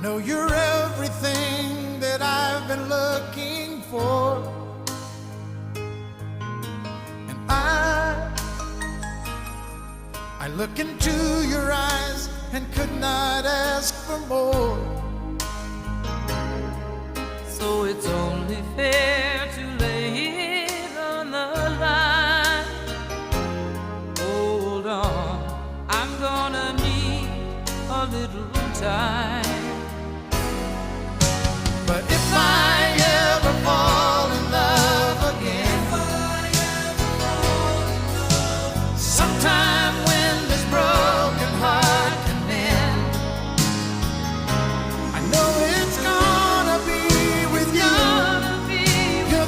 know you're everything that I've been looking for, and I look into your eyes and could not ask for more. So it's only fair to lay it on the line. Hold on, I'm gonna need a little time.